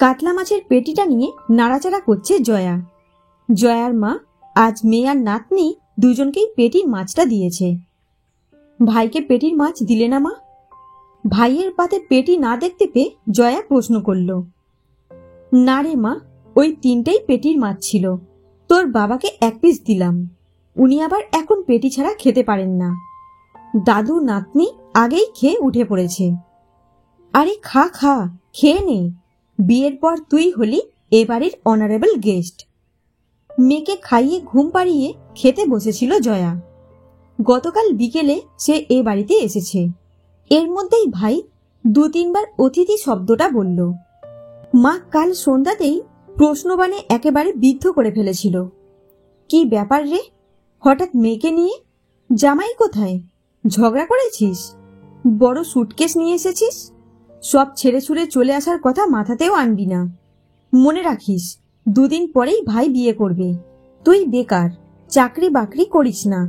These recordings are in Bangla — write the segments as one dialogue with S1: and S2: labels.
S1: কাতলা মাছের পেটিটা নিয়ে নাড়াচাড়া করছে জয়া। জয়ার মা আজ মেয়ে আর নাতনি দুজনকেই পেটির মাছটা দিয়েছে। ভাইকে পেটির মাছ দিলে না মা? ভাইয়ের পাতে পেটি না দেখতে পেয়ে জয়া প্রশ্ন করল। না রে মা, ওই 3টেই পেটির মাছ ছিল, তোর বাবাকে 1 পিস দিলাম, উনি আবার এখন পেটি ছাড়া খেতে পারেন না। দাদু নাতনি আগেই খেয়ে উঠে পড়েছে। আরে খা খা, খেয়ে নে, বিয়ের পর তুই হলি এ বাড়ির অনারেবল গেস্ট। মেয়েকে খাইয়ে ঘুম পাড়িয়ে খেতে বসেছিল জয়া। গতকাল বিকেলে সে এ বাড়িতে এসেছে। এর মধ্যেই ভাই 2-3 বার অতিথি শব্দটা বলল। মা কাল সন্ধ্যাতেই প্রশ্নবাণে একেবারে বিদ্ধ করে ফেলেছিল। কি ব্যাপার রে, হঠাৎ মেয়েকে নিয়ে? জামাই কোথায়? ঝগড়া করেছিস? বড় সুটকেস নিয়ে এসেছিস? সব ছেড়ে ছুড়ে চলে আসার কথা মাথাতেও আনবি না। মনে রাখিস 2 দিন পরেই ভাই বিয়ে করবে। তুই বেকার, চাকরি বাকরি করিস না।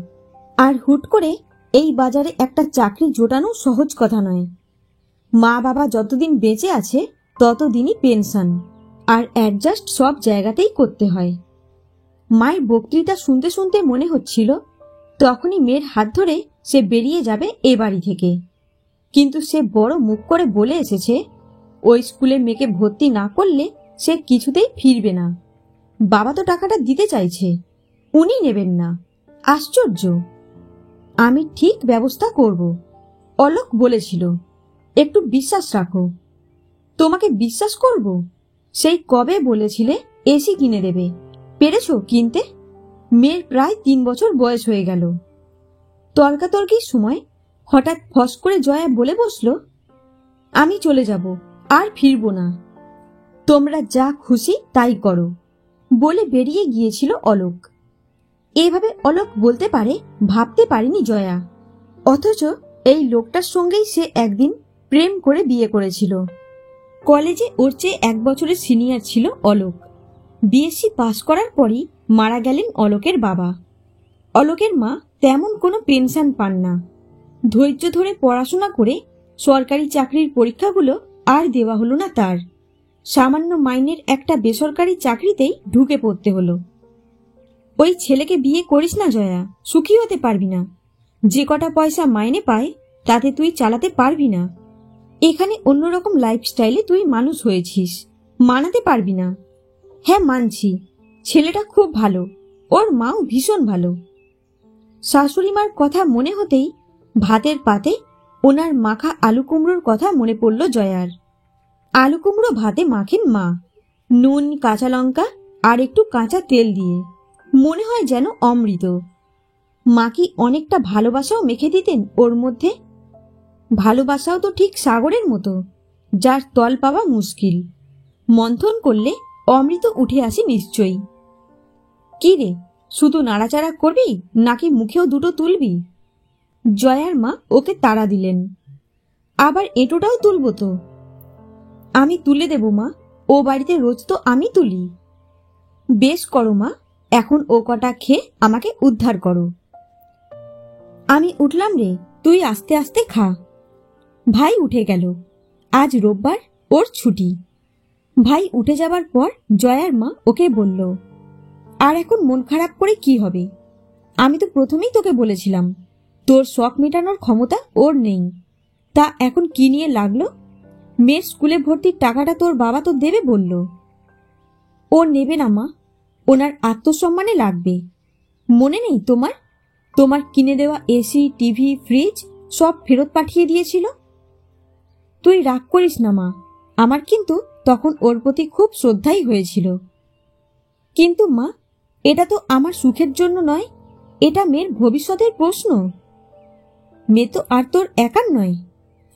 S1: আর হুট করে এই বাজারে একটা চাকরি জোটানো সহজ কথা নয়। মা বাবা যতদিন বেঁচে আছে ততদিনই পেনশন, আর অ্যাডজাস্ট সব জায়গাতেই করতে হয়। মায়ের বক্তৃতা শুনতে শুনতে মনে হচ্ছিল তখনই মেয়ের হাত ধরে সে বেরিয়ে যাবে এ বাড়ি থেকে। কিন্তু সে বড় মুখ করে বলে এসেছে ওই স্কুলে মেয়েকে ভর্তি না করলে সে কিছুতেই ফিরবে না। বাবা তো টাকাটা দিতে চাইছে, উনি নেবেন না। আশ্চর্য। আমি ঠিক ব্যবস্থা করব, অলোক বলেছিল, একটু বিশ্বাস রাখো। তোমাকে বিশ্বাস করব? সেই কবে বলেছিলে এসি কিনে দেবে, পেরেছো কিনতে? মেয়ের প্রায় 3 বছর বয়স হয়ে গেল। তর্কাতর্কির সময় হঠাৎ ফস করে জয়া বলে বসল, আমি চলে যাব, আর ফিরব না, তোমরা যা খুশি তাই করো, বলে বেরিয়ে গিয়েছিল অলোক। এভাবে অলোক বলতে পারে ভাবতে পারেনি জয়া। অথচ এই লোকটার সঙ্গেই সে একদিন প্রেম করে বিয়ে করেছিল। কলেজে ওর চেয়ে 1 বছরের সিনিয়র ছিল অলোক। বিএসসি পাশ করার পরই মারা গেলেন অলোকের বাবা। অলোকের মা তেমন কোনো পেনশন পান না। ধৈর্য ধরে পড়াশোনা করে সরকারি চাকরির পরীক্ষাগুলো আর দেওয়া হলো না তার। সামান্য মাইনের একটা বেসরকারি চাকরিতেই ঢুকে পড়তে হলো। ওই ছেলেকে বিয়ে করিস না জয়া, সুখী হতে পারবি না। যে কটা পয়সা মাইনে পায় তাতে তুই চালাতে পারবি না। এখানে অন্যরকম লাইফস্টাইলে তুই মানুষ হয়েছিস, মানাতে পারবি না। হ্যাঁ মানছি, ছেলেটা খুব ভালো, ওর মাও ভীষণ ভালো। শাশুড়ি মার কথা মনে হতেই ভাতের পাতে ওনার মাখা আলু কুমড়োর কথা মনে পড়ল জয়ার। আলু কুমড়ো ভাতে মাখেন মা, নুন, কাঁচা লঙ্কা আর একটু কাঁচা তেল দিয়ে, মনে হয় যেন অমৃত। মা কি অনেকটা ভালোবাসাও মেখে দিতেন ওর মধ্যে? ভালোবাসাও তো ঠিক সাগরের মতো, যার তল পাওয়া মুশকিল। মন্থন করলে অমৃত উঠে আসে নিশ্চয়ই। কি রে, শুধু নাড়াচাড়া করবি নাকি মুখেও দুটো তুলবি? জয়ার মা ওকে তাড়া দিলেন। আবার এঁটোটাও তুলবো তো? আমি তুলে দেব মা, ও বাড়িতে রোজ তো আমি তুলি। বেশ করো মা, এখন ও কটা খেয়ে আমাকে উদ্ধার করো। আমি উঠলাম রে, তুই আস্তে আস্তে খা। ভাই উঠে গেল। আজ রোববার, ওর ছুটি। ভাই উঠে যাবার পর জয়ার মা ওকে বলল, আর এখন মন খারাপ করে কি হবে? আমি তো প্রথমেই তোকে বলেছিলাম তোর শখ মেটানোর ক্ষমতা ওর নেই। তা এখন কি নিয়ে লাগলো? মেয়ের স্কুলে ভর্তির টাকাটা তোর বাবা তো দেবে বলল। ও নেবে না মা, ওনার আত্মসম্মানে লাগবে। মনে নেই তোমার? তোমার কিনে দেওয়া এসি, টিভি, ফ্রিজ সব ফেরত পাঠিয়ে দিয়েছিল। তুই রাগ করিস না মা, আমার কিন্তু তখন ওর প্রতি খুব শ্রদ্ধাই হয়েছিল। কিন্তু মা, এটা তো আমার সুখের জন্য নয়, এটা মেয়ের ভবিষ্যতের প্রশ্ন। মেয়ে তো আর তোর একার নয়।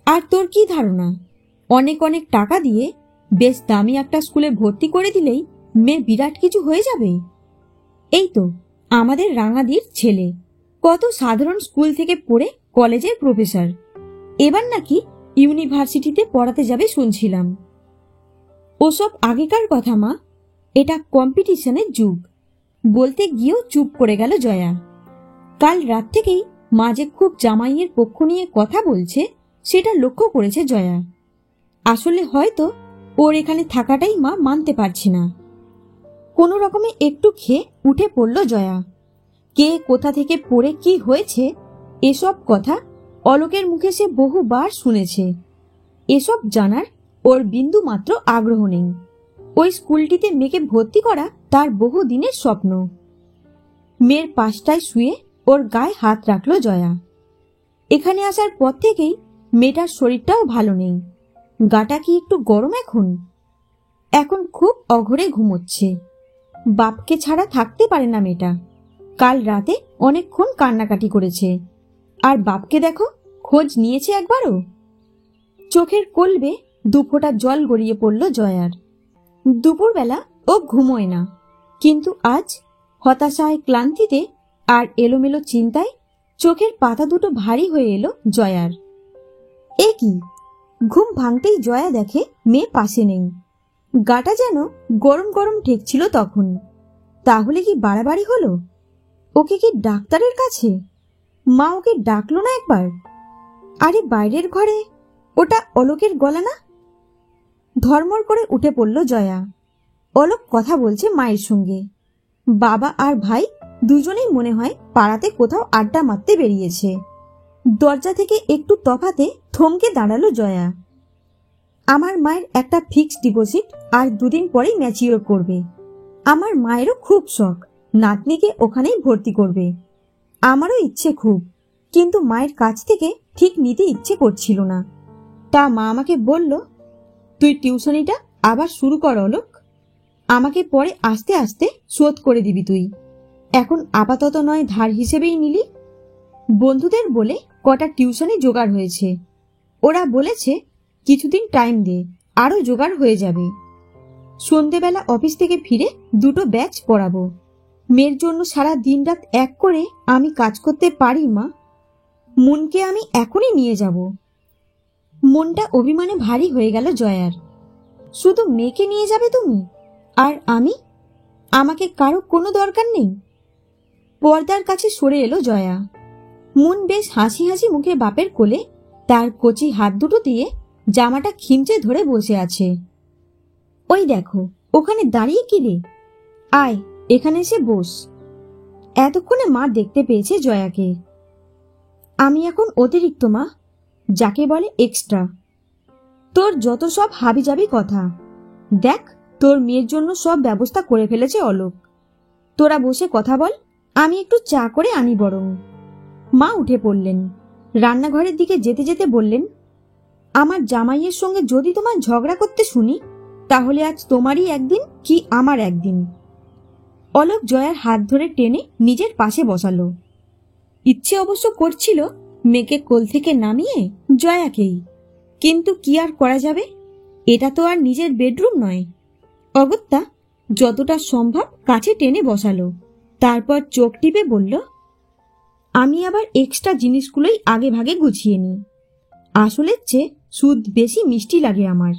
S1: আর তোর কি ধারণা অনেক অনেক টাকা দিয়ে বেশ দামি একটা স্কুলে ভর্তি করে দিলেই মেয়ে বিরাট কিছু হয়ে যাবে? এই তো আমাদের রাঙাদির ছেলে কত সাধারণ স্কুল থেকে পড়ে কলেজের প্রফেসর, এবার নাকি ইউনিভার্সিটিতে পড়াতে যাবে শুনছিলাম। ওসব আগেকার কথা মা, এটা কম্পিটিশনের যুগ। বলতে গিয়েও চুপ করে গেল জয়া। কাল রাত থেকেই মা যে খুব জামাইয়ের পক্ষ নিয়ে কথা বলছে সেটা লক্ষ্য করেছে জয়া। আসলে হয়তো ওর এখানে থাকাটাই মা মানতে পারছে না। কোনো রকমে একটু খেয়ে উঠে পড়ল জয়া। কে কোথা থেকে পড়ে কি হয়েছে এসব কথা অলোকের মুখে সে বহুবার শুনেছে। এসব জানার ওর বিন্দু মাত্র আগ্রহ নেই। ওই স্কুলটিতে মেয়েকে ভর্তি করা তার বহু দিনের স্বপ্ন। মেয়ের পাশটায় শুয়ে ওর গায়ে হাত রাখল জয়া। এখানে আসার পর থেকেই মেয়েটার শরীরটাও ভালো নেই। গাটা কি একটু গরম এখন খুব অঘরে ঘুমোচ্ছে। বাপকে ছাড়া থাকতে পারে না মেয়েটা। কাল রাতে অনেকক্ষণ কান্নাকাটি করেছে। আর বাপকে দেখো, খোঁজ নিয়েছে একবারও? চোখের কোলবে দুফোঁটা জল গড়িয়ে পড়ল জয়ার। দুপুরবেলা ও ঘুমোয় না, কিন্তু আজ হতাশায়, ক্লান্তিতে আর এলোমেলো চিন্তায় চোখের পাতা দুটো ভারী হয়ে এলো জয়ার। এ কি? ঘুম ভাঙতেই জয়া দেখে মেয়ে পাশে নেই। গাটা যেন গরম গরম ঠেকছিল তখন। তাহলে কি বাড়াবাড়ি হলো? ওকে কি ডাক্তারের কাছে? মা ওকে ডাকলো না একবার? আরে বাইরের ঘরে ওটা অলোকের গলা না? ধর্মর করে উঠে পড়ল জয়া। অলোক কথা বলছে মায়ের সঙ্গে। বাবা আর ভাই দুজনেই মনে হয় পাড়াতে কোথাও আড্ডা মারতে বেরিয়েছে। দরজা থেকে একটু তফাতে থমকে দাঁড়ালো জয়া। আমার মায়ের একটা ফিক্সড ডিপোজিট আর দুদিন পরেই ম্যাচিওর করবে। আমার মায়েরও খুব শখ নাতনিকে ওখানেই ভর্তি করবে। আমারও ইচ্ছে খুব, কিন্তু মায়ের কাছ থেকে ঠিক নিতে ইচ্ছে করছিল না। তা মা আমাকে বলল, তুই টিউশনিটা আবার শুরু কর অলোক। আমাকে পরে আস্তে আস্তে শোধ করে দিবি তুই। এখন আপাতত নয় ধার হিসেবেই নিলি। বন্ধুদের বলে কটা টিউশনি জোগাড় হয়েছে। ওরা বলেছে কিছুদিন টাইম দে, আরো জোগাড় হয়ে যাবে। সন্ধেবেলা অফিস থেকে ফিরে দুটো ব্যাচ পড়াবো। মেয়ের জন্য সারা দিন রাত এক করে আমি কাজ করতে পারি মা। মনকে আমি এখনই নিয়ে যাব। মনটা অভিমানে ভারী হয়ে গেল জয়ার। শুধু মেয়েকে নিয়ে যাবে তুমি? আর আমি? আমাকে কারো কোনো দরকার নেই? পর্দার কাছে সরে এলো জয়া। মন বেশ হাসি হাসি মুখে বাপের কোলে তার কচি হাত দুটো দিয়ে জামাটা খিমচে ধরে বসে আছে। ওই দেখো, ওখানে দাঁড়িয়ে কি রে? আয়, এখানে এসে বস। এতক্ষণে মা দেখতে পেয়েছে জয়াকে। আমি এখন অতিরিক্ত মা, যাকে বলে এক্সট্রা। তোর যত সব হাবিজাবি কথা। দেখ, তোর মেয়ের জন্য সব ব্যবস্থা করে ফেলেছে অলোক। তোরা বসে কথা বল, আমি একটু চা করে আনি বরং। মা উঠে পড়লেন। রান্নাঘরের দিকে যেতে যেতে বললেন, আমার জামাইয়ের সঙ্গে যদি তোমার ঝগড়া করতে শুনি, তাহলে আজ তোমারই একদিন কি আমার একদিন। অলোক জয়ার হাত ধরে টেনে নিজের পাশে বসালো। ইচ্ছে অবশ্য করছিল মেয়েকে কোল থেকে নামিয়ে জয়াকেই, কিন্তু কি আর করা যাবে? এটা তো আর নিজের বেডরুম নয়। অগত্যা যতটা সম্ভব কাছে টেনে বসালো। তারপর চোখ টিপে বলল, আমি আবার এক্সট্রা জিনিসগুলোই আগে ভাগে গুছিয়ে নিই। আসলের চেয়ে সুদ বেশি মিষ্টি লাগে আমার।